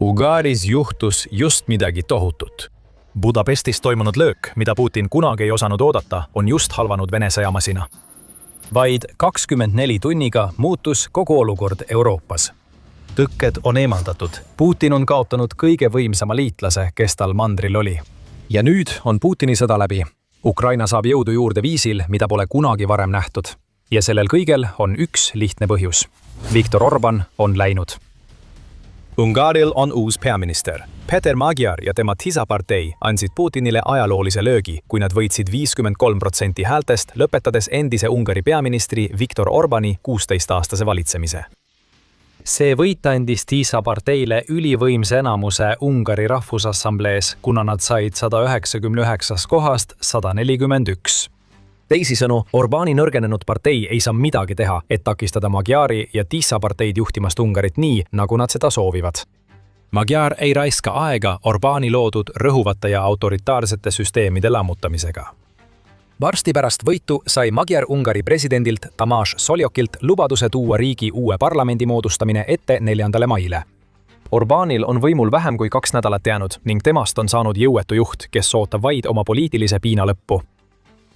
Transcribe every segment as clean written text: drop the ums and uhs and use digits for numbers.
Ungaris juhtus just midagi tohutut. Budapestis toimunud löök, mida Putin kunagi ei osanud oodata, on just halvanud Vene sõjamasina. Vaid 24 tunniga muutus kogu olukord Euroopas. Tõkked on eemaldatud. Putin on kaotanud kõige võimsama liitlase, kes tal mandril oli. Ja nüüd on Putini sõda läbi. Ukraina saab jõudu juurde viisil, mida pole kunagi varem nähtud. Ja sellel kõigel on üks lihtne põhjus. Viktor Orbán on läinud. Ungaril on uus peaminister. Peter Magyar ja tema TISA-partei andsid Putinile ajaloolise löögi, kui nad võitsid 53% häältest, lõpetades endise Ungari peaministri Viktor Orbáni 16-aastase valitsemise. See võit andis TISA-parteile ülivõimse enamuse Ungari rahvusassamblees, kuna nad said 199 kohast 141. Teisisõnu, Orbáni nõrgenenud partei ei saa midagi teha, et takistada Magyari ja TISA-parteid juhtimast Ungarit nii, nagu nad seda soovivad. Magyar ei raiska aega Orbáni loodud rõhuvate ja autoritaarsete süsteemide lammutamisega. Varsti pärast võitu sai Magyar Ungari presidendilt Tamás Szoljokilt lubaduse tuua riigi uue parlamendi moodustamine ette 4. maile. Orbánil on võimul vähem kui 2 nädalat jäänud ning temast on saanud jõuetu juht, kes ootab vaid oma poliitilise piina lõppu.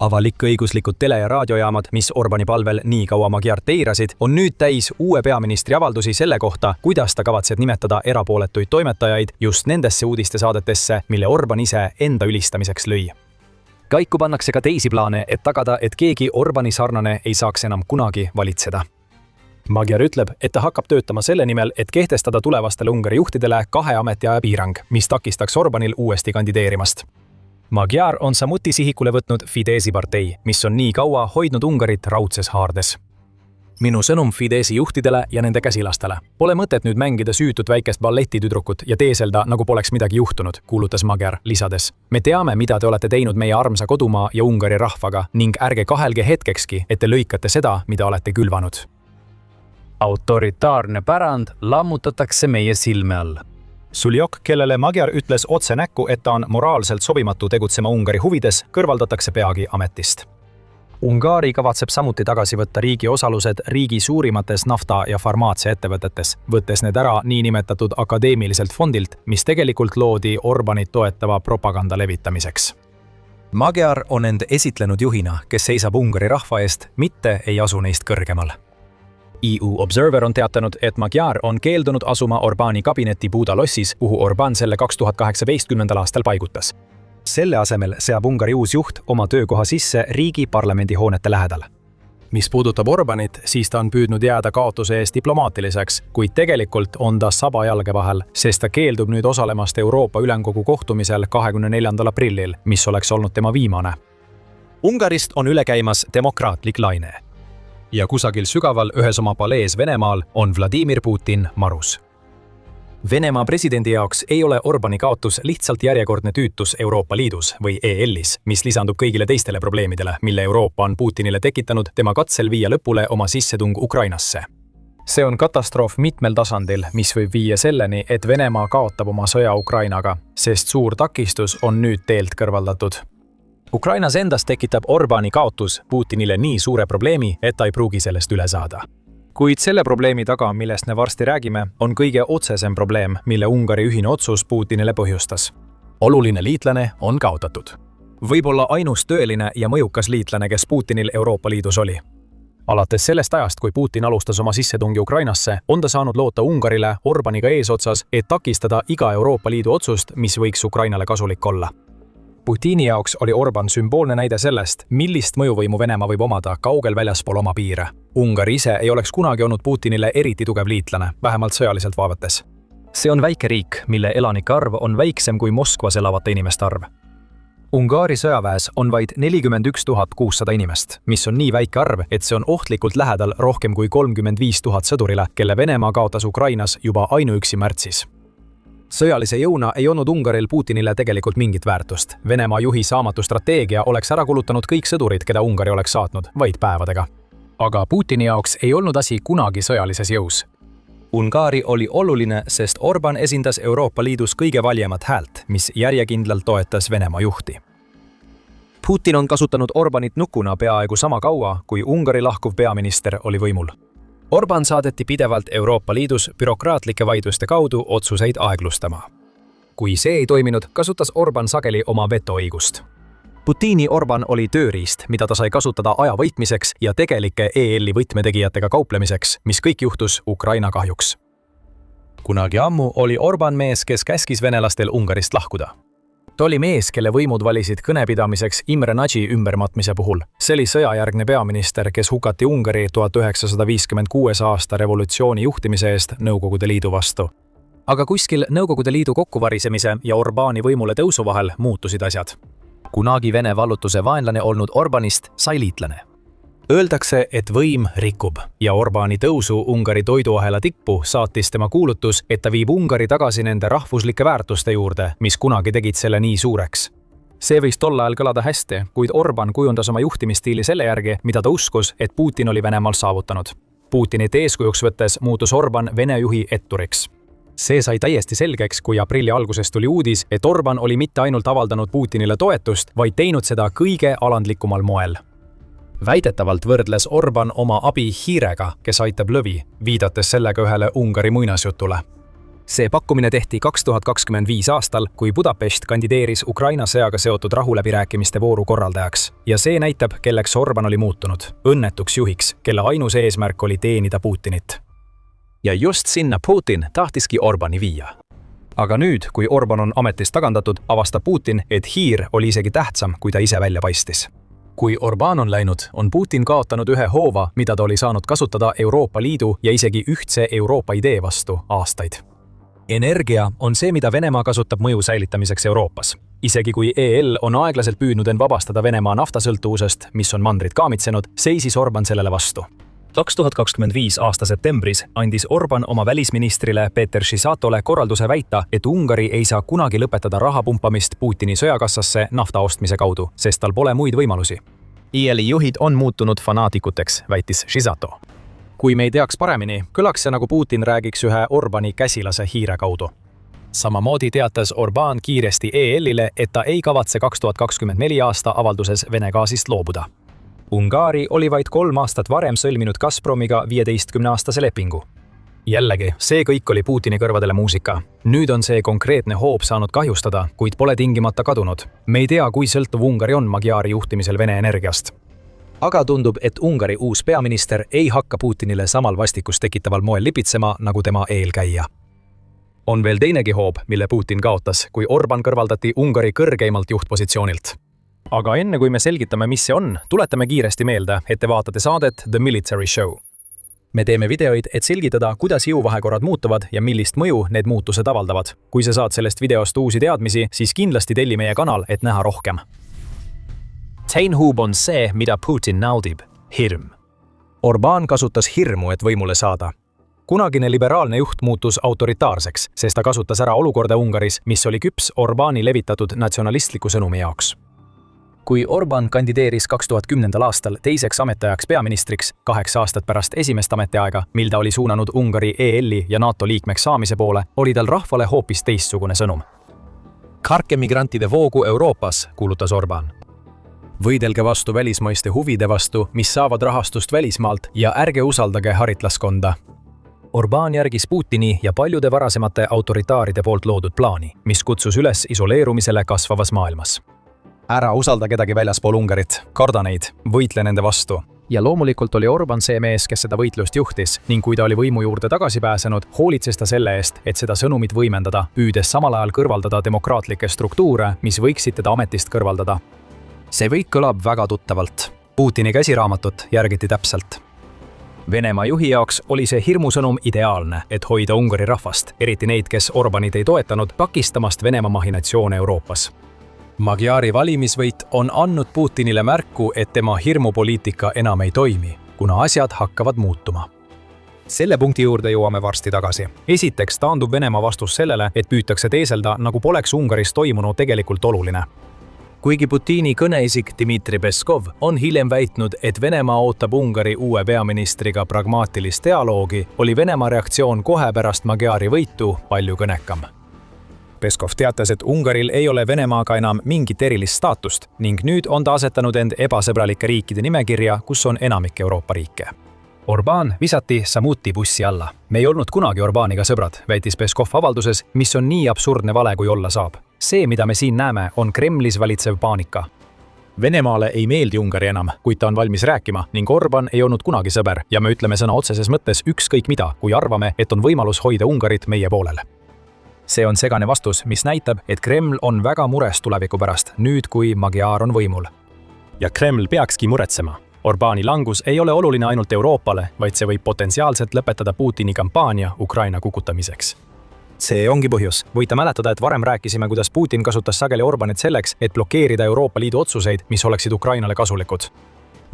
Avalik-õiguslikud tele- ja raadiojaamad, mis Orbáni palvel nii kaua Magyart eirasid, on nüüd täis uue peaministri avaldusi selle kohta, kuidas ta kavatseb nimetada erapooletuid toimetajaid just nendesse uudistesaadetesse, mille Orbán ise enda ülistamiseks lõi. Kaiku pannakse ka teisi plaane, et tagada, et keegi Orbáni sarnane ei saaks enam kunagi valitseda. Magyar ütleb, et ta hakkab töötama selle nimel, et kehtestada tulevastele Ungari juhtidele 2 ametiaja piirang, mis takistaks Orbánil uuesti kandideerimast. Magyar on samuti sihikule võtnud Fideszi partei, mis on nii kaua hoidnud Ungarit raudses haardes. Minu sõnum Fideszi juhtidele ja nende käsilastele. Pole mõtet nüüd mängida süütut väikest balletitüdrukut ja teeselda, nagu poleks midagi juhtunud, kuulutas Magyar lisades. Me teame, mida te olete teinud meie armsa kodumaa ja Ungari rahvaga ning ärge kahelge hetkekski, et te lõikate seda, mida olete külvanud. Autoritaarne pärand lammutatakse meie silme all. Suljok, kellele Magyar ütles otse näkku, et ta on moraalselt sobimatu tegutsema Ungari huvides, kõrvaldatakse peagi ametist. Ungari kavatseb samuti tagasi võtta riigi osalused riigi suurimates nafta- ja farmaatsiaettevõtetes, võttes need ära niinimetatud akadeemiliselt fondilt, mis tegelikult loodi Orbánit toetava propaganda levitamiseks. Magyar on end esitlenud juhina, kes seisab Ungari rahva eest, mitte ei asu neist kõrgemal. EU Observer on teatanud, et Magyar on keeldunud asuma Orbáni kabinetti Budalossis, kuhu Orbán selle 2018. aastal paigutas. Selle asemel seab Ungari uus juht oma töökoha sisse riigi parlamendihoonete lähedal. Mis puudutab Orbánit, siis ta on püüdnud jääda kaotuse eest diplomaatiliseks, kuid tegelikult on ta saba jalge vahel, sest ta keeldub nüüd osalemast Euroopa Ülemkogu kohtumisel 24. aprillil, mis oleks olnud tema viimane. Ungarist on üle käimas demokraatlik laine. Ja kusagil sügaval ühes oma palees Venemaal on Vladimir Putin marus. Venemaa presidendi jaoks ei ole Orbáni kaotus lihtsalt järjekordne tüütus Euroopa Liidus või EL-is, mis lisandub kõigile teistele probleemidele, mille Euroopa on Putinile tekitanud tema katsel viia lõpule oma sissetung Ukrainasse. See on katastroof mitmel tasandil, mis võib viia selleni, et Venemaa kaotab oma sõja Ukrainaga, sest suur takistus on nüüd teelt kõrvaldatud. Ukrainas endas tekitab Orbáni kaotus Putinile nii suure probleemi, et ta ei pruugi sellest üle saada. Kuid selle probleemi taga, millest me varsti räägime, on kõige otsesem probleem, mille Ungari ühine otsus Putinile põhjustas. Oluline liitlane on kaotatud. Võib-olla ainus tõeline ja mõjukas liitlane, kes Putinil Euroopa Liidus oli. Alates sellest ajast, kui Putin alustas oma sissetungi Ukrainasse, on ta saanud loota Ungarile Orbániga eesotsas, et takistada iga Euroopa Liidu otsust, mis võiks Ukrainale kasulik olla. Putini jaoks oli Orbán sümboolne näide sellest, millist mõjuvõimu Venemaa võib omada kaugel väljaspool oma piire. Ungari ise ei oleks kunagi olnud Putinile eriti tugev liitlane, vähemalt sõjaliselt vaadates. See on väike riik, mille elanike arv on väiksem kui Moskvas elavate inimeste arv. Ungari sõjaväes on vaid 41 600 inimest, mis on nii väike arv, et see on ohtlikult lähedal rohkem kui 35 000 sõdurile, kelle Venemaa kaotas Ukrainas juba ainuüksi märtsis. Sõjalise jõuna ei olnud Ungaril Putinile tegelikult mingit väärtust. Venemaa juhi saamatu strateegia oleks ära kulutanud kõik sõdurid, keda Ungari oleks saatnud, vaid päevadega. Aga Putini jaoks ei olnud asi kunagi sõjalises jõus. Ungari oli oluline, sest Orbán esindas Euroopa Liidus kõige valjemat häält, mis järjekindlalt toetas Venemaa juhti. Putin on kasutanud Orbánit nukuna peaaegu sama kaua, kui Ungari lahkuv peaminister oli võimul. Orbán saadeti pidevalt Euroopa Liidus bürokraatlike vaidluste kaudu otsuseid aeglustama. Kui see ei toiminud, kasutas Orbán sageli oma vetoõigust. Putini Orbán oli tööriist, mida ta sai kasutada aja võitmiseks ja tegelike EL-i võtmetegijatega kauplemiseks, mis kõik juhtus Ukraina kahjuks. Kunagi ammu oli Orbán mees, kes käskis venelastel Ungarist lahkuda. Ta oli mees, kelle võimud valisid kõnepidamiseks Imre Nagy ümbermatmise puhul. See oli sõjajärgne peaminister, kes hukati Ungari 1956. aasta revolutsiooni juhtimise eest Nõukogude Liidu vastu. Aga kuskil Nõukogude Liidu kokkuvarisemise ja Orbáni võimule tõusu vahel muutusid asjad. Kunagi Vene vallutuse vaenlane olnud Orbánist sai liitlane. Öeldakse, et võim rikub ja Orbáni tõusu Ungari toiduahela tippu saatis tema kuulutus, et ta viib Ungari tagasi nende rahvuslike väärtuste juurde, mis kunagi tegid selle nii suureks. See võis tol ajal kõlada hästi, kuid Orbán kujundas oma juhtimisstiili selle järgi, mida ta uskus, et Putin oli Venemaal saavutanud. Putinit eeskujuks võttes muutus Orbán Vene juhi etturiks. See sai täiesti selgeks, kui aprilli alguses tuli uudis, et Orbán oli mitte ainult avaldanud Putinile toetust, vaid teinud seda kõige alandlikumal moel. Väidetavalt võrdles Orbán oma abi hiirega, kes aitab lõvi, viidates sellega ühele Ungari muinasjutule. See pakkumine tehti 2025 aastal, kui Budapest kandideeris Ukraina sõjaga seotud rahuläbirääkimiste vooru korraldajaks. Ja see näitab, kelleks Orbán oli muutunud, õnnetuks juhiks, kelle ainus eesmärk oli teenida Putinit. Ja just sinna Putin tahtiski Orbáni viia. Aga nüüd, kui Orbán on ametist tagandatud, avastab Putin, et hiir oli isegi tähtsam, kui ta ise välja paistis. Kui Orbán on läinud, on Putin kaotanud ühe hoova, mida ta oli saanud kasutada Euroopa Liidu ja isegi ühtse Euroopa idee vastu aastaid. Energia on see, mida Venemaa kasutab mõju säilitamiseks Euroopas. Isegi kui EL on aeglaselt püüdnud end vabastada Venemaa naftasõltuvusest, mis on mandrit kaamitsenud, seisis Orbán sellele vastu. 2025 aasta septembris andis Orbán oma välisministrile Péter Szijjártóle korralduse väita, et Ungari ei saa kunagi lõpetada raha pumpamist Putini sõjakassasse nafta ostmise kaudu, sest tal pole muid võimalusi. EL-i juhid on muutunud fanaatikuteks, väitis Szijjártó. Kui me ei teaks paremini, kõlaks see nagu Putin räägiks ühe Orbáni käsilase hiire kaudu. Samamoodi teatas Orbán kiiresti EL-ile, et ta ei kavatse 2024 aasta avalduses Vene gaasist loobuda. Ungari oli vaid 3 aastat varem sõlminud Gazpromiga 15-aastase lepingu. Jällegi, see kõik oli Putini kõrvadele muusika. Nüüd on see konkreetne hoob saanud kahjustada, kuid pole tingimata kadunud. Me ei tea, kui sõltuv Ungari on Magyari juhtimisel Vene energiast. Aga tundub, et Ungari uus peaminister ei hakka Putinile samal vastikust tekitaval moel lipitsema nagu tema eelkäija. On veel teinegi hoob, mille Putin kaotas, kui Orbán kõrvaldati Ungari kõrgeimalt juhtpositsioonilt. Aga enne kui me selgitame, mis see on, tuletame kiiresti meelde, et te vaatate saadet The Military Show. Me teeme videoid, et selgitada, kuidas jõuvahekorrad muutuvad ja millist mõju need muutused avaldavad. Kui sa saad sellest videost uusi teadmisi, siis kindlasti telli meie kanal, et näha rohkem. Teine hoob on see, mida Putin naudib – hirm. Orbán kasutas hirmu, et võimule saada. Kunagine liberaalne juht muutus autoritaarseks, sest ta kasutas ära olukorda Ungaris, mis oli küps Orbáni levitatud natsionalistliku sõnumi jaoks. Kui Orbán kandideeris 2010. aastal teiseks ametiajaks peaministriks 8 aastat pärast esimest ametiaega, mil ta oli suunanud Ungari EL-i ja NATO liikmeks saamise poole, oli tal rahvale hoopis teistsugune sõnum. Karke migrantide voogu Euroopas, kuulutas Orbán. Võidelge vastu välismaiste huvide vastu, mis saavad rahastust välismaalt ja ärge usaldage haritlaskonda. Orbán järgis Putini ja paljude varasemate autoritaaride poolt loodud plaani, mis kutsus üles isoleerumisele kasvavas maailmas. Ära usalda kedagi väljaspool Ungarit, karda neid, võitle nende vastu. Ja loomulikult oli Orbán see mees, kes seda võitlust juhtis ning kui ta oli võimu juurde tagasi pääsenud, hoolitses ta selle eest, et seda sõnumit võimendada, püüdes samal ajal kõrvaldada demokraatlikke struktuure, mis võiksid teda ametist kõrvaldada. See kõik kõlab väga tuttavalt. Putini käsiraamatut järgiti täpselt. Venemaa juhi jaoks oli see hirmusõnum ideaalne, et hoida Ungari rahvast, eriti neid, kes Orbánit ei toetanud, takistamast Venemaa mahinatsioone Euroopas. Magyari valimisvõit on andnud Putinile märku, et tema hirmupoliitika enam ei toimi, kuna asjad hakkavad muutuma. Selle punkti juurde jõuame varsti tagasi. Esiteks taandub Venemaa vastus sellele, et püütakse teeselda, nagu poleks Ungaris toimunu tegelikult oluline. Kuigi Putini kõneisik Dmitri Peskov on hiljem väitnud, et Venemaa ootab Ungari uue peaministriga pragmaatilist dialoogi, oli Venemaa reaktsioon kohe pärast Magyari võitu palju kõnekam. Peskov teatas, et Ungaril ei ole Venemaaga enam mingit erilist staatust ning nüüd on ta asetanud end ebasõbralike riikide nimekirja, kus on enamik Euroopa riike. Orbán visati samuti bussi alla. Me ei olnud kunagi Orbániga sõbrad, väitis Peskov avalduses, mis on nii absurdne vale, kui olla saab. See, mida me siin näeme, on Kremlis valitsev paanika. Venemaale ei meeldi Ungari enam, kuid ta on valmis rääkima ning Orbán ei olnud kunagi sõber ja me ütleme sõna otseses mõttes ükskõik mida, kui arvame, et on võimalus hoida Ungarit meie poolel. See on segane vastus, mis näitab, et Kreml on väga mures tuleviku pärast, nüüd kui Magyar on võimul. Ja Kreml peakski muretsema. Orbáni langus ei ole oluline ainult Euroopale, vaid see võib potentsiaalselt lõpetada Putini kampaania Ukraina kukutamiseks. See ongi põhjus. Võite mäletada, et varem rääkisime, kuidas Putin kasutas sageli Orbánit selleks, et blokeerida Euroopa Liidu otsuseid, mis oleksid Ukrainale kasulikud.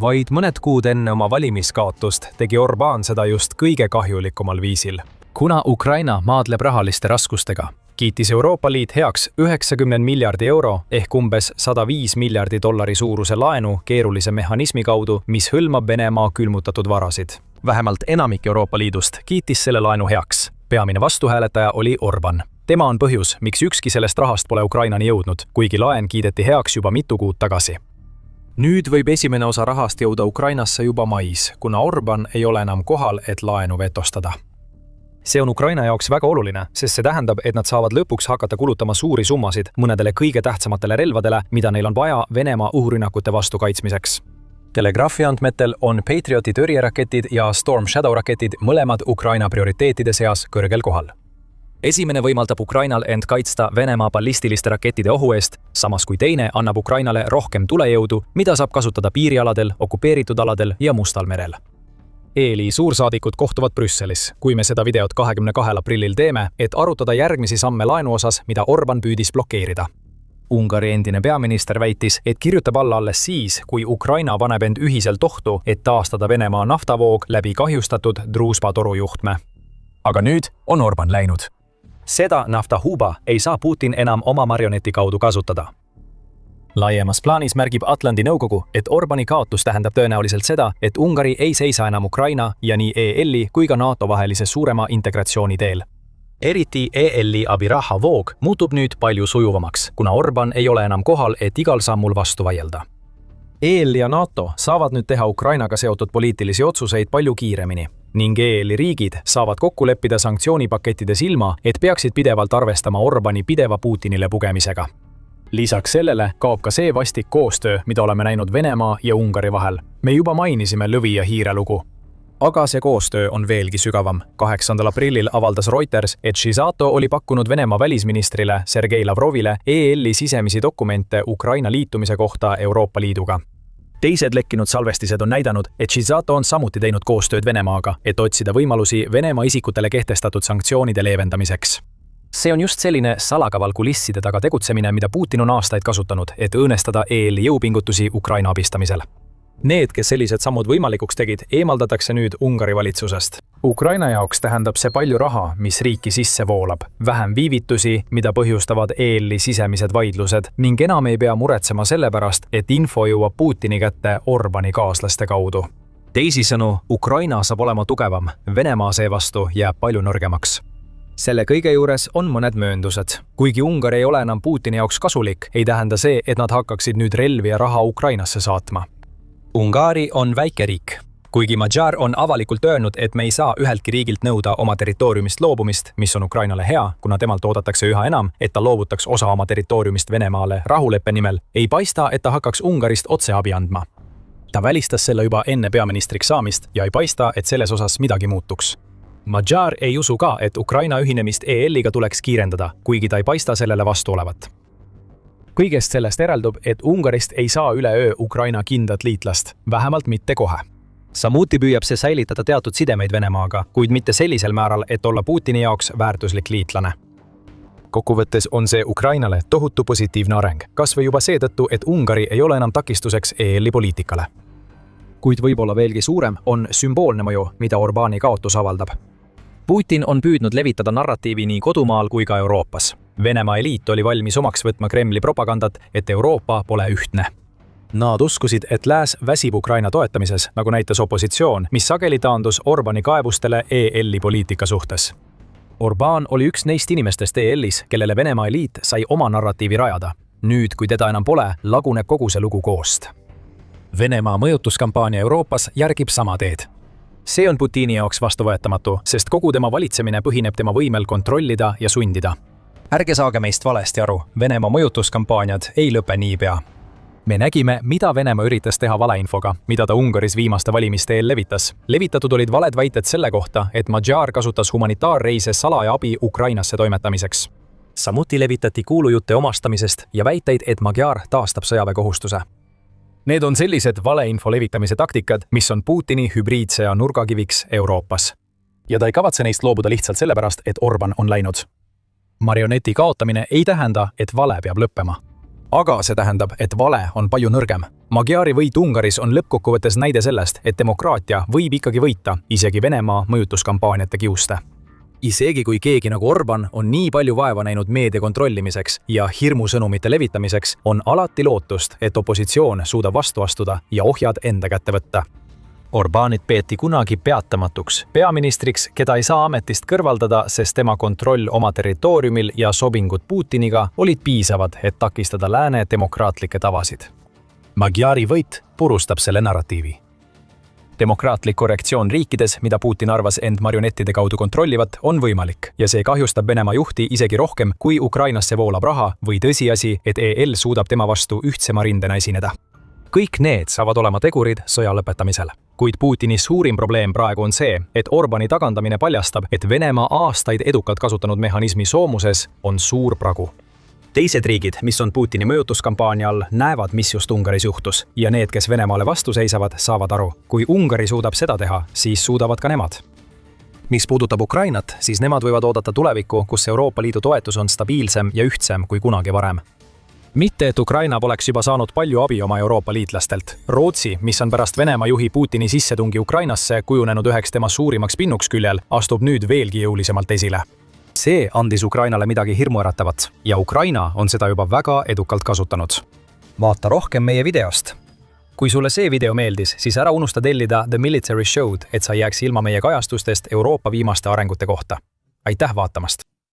Vaid mõned kuud enne oma valimiskaotust tegi Orbán seda just kõige kahjulikumal viisil. Kuna Ukraina maadleb rahaliste raskustega, kiitis Euroopa Liit heaks 90 miljardi euro ehk umbes 105 miljardi dollari suuruse laenu keerulise mehhanismi kaudu, mis hõlmab Venemaa külmutatud varasid. Vähemalt enamik Euroopa Liidust kiitis selle laenu heaks. Peamine vastuhääletaja oli Orbán. Tema on põhjus, miks ükski sellest rahast pole Ukrainani jõudnud, kuigi laen kiideti heaks juba mitu kuud tagasi. Nüüd võib esimene osa rahast jõuda Ukrainasse juba mais, kuna Orbán ei ole enam kohal, et laenu vetostada. See on Ukraina jaoks väga oluline, sest see tähendab, et nad saavad lõpuks hakata kulutama suuri summasid mõnedele kõige tähtsamatele relvadele, mida neil on vaja Venemaa õhurünnakute vastu kaitsmiseks. Telegraafi andmetel on Patrioti tõrjeraketid ja Storm Shadow raketid mõlemad Ukraina prioriteetide seas kõrgel kohal. Esimene võimaldab Ukrainal end kaitsta Venemaa ballistiliste rakettide ohu eest, samas kui teine annab Ukrainale rohkem tulejõudu, mida saab kasutada piirialadel, okupeeritud aladel ja Mustal merel. EL-i suursaadikud kohtuvad Brüsselis, kui me seda videot 22. aprillil teeme, et arutada järgmisi samme laenu osas, mida Orbán püüdis blokeerida. Ungari endine peaminister väitis, et kirjutab alla alles siis, kui Ukraina paneb end ühiselt ohtu, et taastada Venemaa naftavoog läbi kahjustatud Druzhba torujuhtme. Aga nüüd on Orbán läinud. Seda naftahuba ei saa Putin enam oma marioneti kaudu kasutada. Laiemas plaanis märgib Atlandi nõukogu, et Orbáni kaotus tähendab tõenäoliselt seda, et Ungari ei seisa enam Ukraina ja nii EL-i kui ka NATO vahelise suurema integratsiooni teel. Eriti EL-i abiraha voog muutub nüüd palju sujuvamaks, kuna Orbán ei ole enam kohal, et igal sammul vastu vaielda. EL ja NATO saavad nüüd teha Ukrainaga seotud poliitilisi otsuseid palju kiiremini ning EL-i riigid saavad kokku leppida sanktsioonipakettides ilma, et peaksid pidevalt arvestama Orbáni pideva Putinile pugemisega. Lisaks sellele kaob ka see vastik koostöö, mida oleme näinud Venemaa ja Ungari vahel. Me juba mainisime lõvi ja hiire lugu. Aga see koostöö on veelgi sügavam. 8. aprillil avaldas Reuters, et Shizato oli pakkunud Venemaa välisministrile Sergei Lavrovile EL-i sisemisi dokumente Ukraina liitumise kohta Euroopa Liiduga. Teised lekkinud salvestised on näidanud, et Shizato on samuti teinud koostööd Venemaaga, et otsida võimalusi Venemaa isikutele kehtestatud sanktsioonide leevendamiseks. See on just selline salakaval kulisside taga tegutsemine, mida Putin on aastaid kasutanud, et õõnestada EL-i jõupingutusi Ukraina abistamisel. Need, kes sellised sammud võimalikuks tegid, eemaldatakse nüüd Ungari valitsusest. Ukraina jaoks tähendab see palju raha, mis riiki sisse voolab, vähem viivitusi, mida põhjustavad EL-i sisemised vaidlused ning enam ei pea muretsema selle pärast, et info jõuab Putini kätte Orbáni kaaslaste kaudu. Teisisõnu, Ukraina saab olema tugevam, Venemaa seevastu jääb palju nõrgemaks. Selle kõige juures on mõned mööndused. Kuigi Ungari ei ole enam Putini jaoks kasulik, ei tähenda see, et nad hakkaksid nüüd relvi ja raha Ukrainasse saatma. Ungari on väike riik. Kuigi Magyar on avalikult öelnud, et me ei saa üheltki riigilt nõuda oma territooriumist loobumist, mis on Ukrainale hea, kuna temalt oodatakse üha enam, et ta loovutaks osa oma territooriumist Venemaale rahuleppe nimel, ei paista, et ta hakkaks Ungarist otse abi andma. Ta välistas selle juba enne peaministriks saamist ja ei paista, et selles osas midagi muutuks. Magyar ei usu ka, et Ukraina ühinemist EL-iga tuleks kiirendada, kuigi ta ei paista sellele vastu olevat. Kõigest sellest järeldub, et Ungarist ei saa üleöö Ukraina kindlat liitlast, vähemalt mitte kohe. Samuti püüab see säilitada teatud sidemeid Venemaaga, kuid mitte sellisel määral, et olla Putini jaoks väärtuslik liitlane. Kokkuvõttes on see Ukrainale tohutu positiivne areng, kas või juba seetõttu, et Ungari ei ole enam takistuseks EL-i poliitikale. Kuid võib-olla veelgi suurem on sümboolne mõju, mida Orbáni kaotus avaldab. Putin on püüdnud levitada narratiivi nii kodumaal kui ka Euroopas. Venemaa eliit oli valmis omaks võtma Kremli propagandat, et Euroopa pole ühtne. Nad uskusid, et lääs väsib Ukraina toetamises, nagu näitas opositsioon, mis sageli taandus Orbáni kaebustele EL-i poliitika suhtes. Orbán oli üks neist inimestest EL-is, kellele Venemaa eliit sai oma narratiivi rajada. Nüüd, kui teda enam pole, laguneb kogu see lugu koost. Venemaa mõjutuskampaania Euroopas järgib sama teed. see on Putini jaoks vastuvõetamatu, sest kogu tema valitsemine põhineb tema võimel kontrollida ja sundida. Ärge saage meist valesti aru, Venemaa mõjutuskampaaniad ei lõpe niipea. Me nägime, mida Venemaa üritas teha valeinfoga, mida ta Ungaris viimaste valimiste eel levitas. Levitatud olid valed väited selle kohta, et Magyar kasutas humanitaarreise salaja abi Ukrainasse toimetamiseks. Samuti levitati kuulujutte omastamisest ja väiteid, et Magyar taastab sõjaväekohustuse. Need on sellised valeinfo levitamise taktikad, mis on Putini hübriidsõja nurgakiviks Euroopas. Ja ta ei kavatse neist loobuda lihtsalt sellepärast, et Orban on läinud. Marioneti kaotamine ei tähenda, et vale peab lõppema. Aga see tähendab, et vale on palju nõrgem. Magyari võit Ungaris on lõppkokkuvõttes näide sellest, et demokraatia võib ikkagi võita, isegi Venemaa mõjutuskampaaniate kiuste. Isegi kui keegi nagu Orban on nii palju vaeva näinud meedia kontrollimiseks ja hirmusõnumite levitamiseks, on alati lootust, et opositsioon suudab vastu astuda ja ohjad enda kätte võtta. Orbanit peeti kunagi peatamatuks peaministriks, keda ei saa ametist kõrvaldada, sest tema kontroll oma territooriumil ja sobingud Putiniga olid piisavad, et takistada lääne demokraatlikke tavasid. Magyari võit purustab selle narratiivi. Demokraatlik korrektsioon riikides, mida Putin arvas end marionettide kaudu kontrollivat, on võimalik ja see kahjustab Venemaa juhti isegi rohkem, kui Ukrainasse voolab raha või tõsiasi, et EL suudab tema vastu ühtsema rindena esineda. Kõik need saavad olema tegurid sõja lõpetamisel. Kuid Putini suurim probleem praegu on see, et Orbani tagandamine paljastab, et Venemaa aastaid edukalt kasutanud mehhanismi soomuses on suur pragu. Teised riigid, mis on Putini mõjutuskampaania all, näevad, mis just Ungaris juhtus ja need, kes Venemaale vastu seisavad, saavad aru. Kui Ungari suudab seda teha, siis suudavad ka nemad. Mis puudutab Ukrainat, siis nemad võivad oodata tulevikku, kus Euroopa Liidu toetus on stabiilsem ja ühtsem kui kunagi varem. Mitte, et Ukraina poleks juba saanud palju abi oma Euroopa liitlastelt. Rootsi, mis on pärast Venemaa juhi Putini sissetungi Ukrainasse kujunenud üheks tema suurimaks pinnuks küljel, astub nüüd veelgi jõulisemalt esile. See andis Ukrainale midagi hirmuäratavat ja Ukraina on seda juba väga edukalt kasutanud. Vaata rohkem meie videost. Kui sulle see video meeldis, siis ära unusta tellida The Military Show'd, et sa jääks ilma meie kajastustest Euroopa viimaste arengute kohta. Aitäh vaatamast!